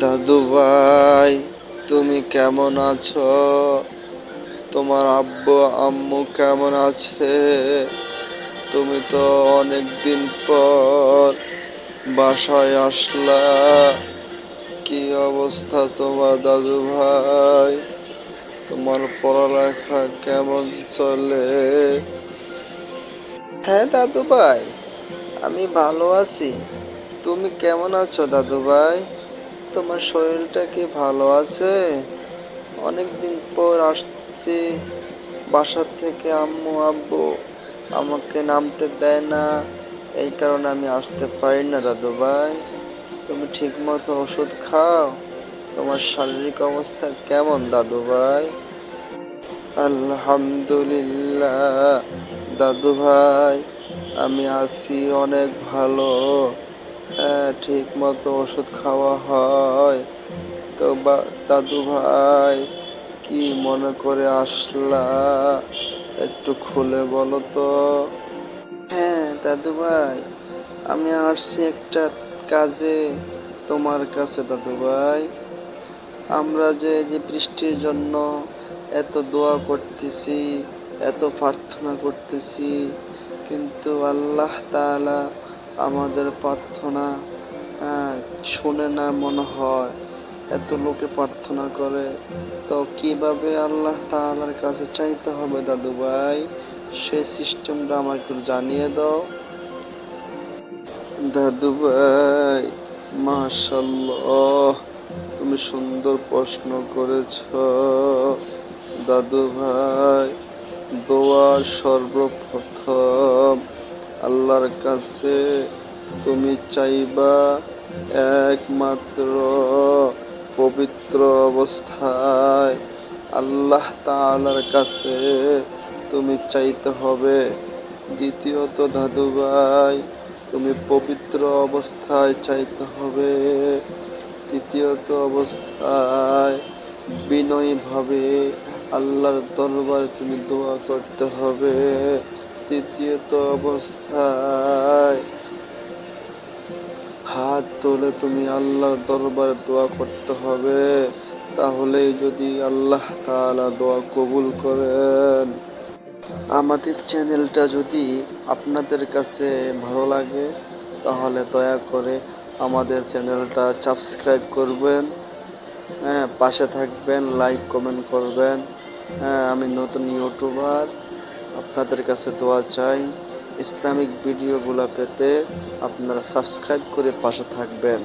দাদু ভাই, তুমি কেমন আছো? তোমার আব্বু আম্মু কেমন আছে? তুমি তো অনেকদিন পর বাসায় আসলা। কি অবস্থা তোমার দাদু ভাই? তোমার পড়ালেখা কেমন চলে? হ্যাঁ দাদু ভাই, আমি ভালো আছি। তুমি কেমন আছো দাদু ভাই? তোমার শরীরটা কি ভালো আছে? অনেকদিন পর আসছি বাসা থেকে। আম্মু আব্বু আমাকে নামতে দেয় না, এই কারণে আমি আসতে পারি না দাদু ভাই। তুমি ঠিক মতো ওষুধ খাও। তোমার শারীরিক অবস্থা কেমন দাদু ভাই? আলহামদুলিল্লাহ দাদু ভাই, আমি আছি অনেক ভালো। হ্যাঁ, ঠিক মতো ওষুধ খাওয়া হয়। তো দাদু ভাই, কি মনে করে আসলা? একটু খুলে বলো তো। হ্যাঁ দাদু ভাই, আমি আসছি একটা কাজে তোমার কাছে দাদু ভাই। আমরা যে যে বৃষ্টির জন্য এত দোয়া করতেছি, এত প্রার্থনা করতেছি, কিন্তু আল্লাহ তাআলা আমাদের প্রার্থনা শুনে না মনে হয়। এত লোকে প্রার্থনা করে, তো কিভাবে আল্লাহ তাআলার কাছে চাইতে হবে দাদু ভাই? সেই সিস্টেমটা আমাকে জানিয়ে দাও দাদু ভাই। মাশাআল্লাহ, তুমি সুন্দর প্রশ্ন করেছ দাদু ভাই। দোয়া সর্বপ্রথম আল্লাহর কাছে তুমি চাইবা একমাত্র পবিত্র অবস্থায়। আল্লাহ তাআলার কাছে তুমি চাইতে হবে। দ্বিতীয়ত দাদু ভাই, তুমি পবিত্র অবস্থায় চাইতে হবে। তৃতীয়ত অবস্থায় বিনয়ীভাবে আল্লাহর দরবারে তুমি দোয়া করতে হবে। তৃতীয়ত অবস্থায় হাত তুলে তুমি আল্লাহর দরবারে দোয়া করতে হবে। তাহলেই যদি আল্লাহ তাআলা দোয়া কবুল করেন। আমাদের চ্যানেলটা যদি আপনাদের কাছে ভালো লাগে, তাহলে দয়া করে আমাদের চ্যানেলটা সাবস্ক্রাইব করবেন। হ্যাঁ, পাশে থাকবেন, লাইক কমেন্ট করবেন। হ্যাঁ, আমি নতুন ইউটিউবার, আপনাদের কাছে দোয়া চাই। ইসলামিক ভিডিওগুলো পেতে আপনারা সাবস্ক্রাইব করে পাশে থাকবেন।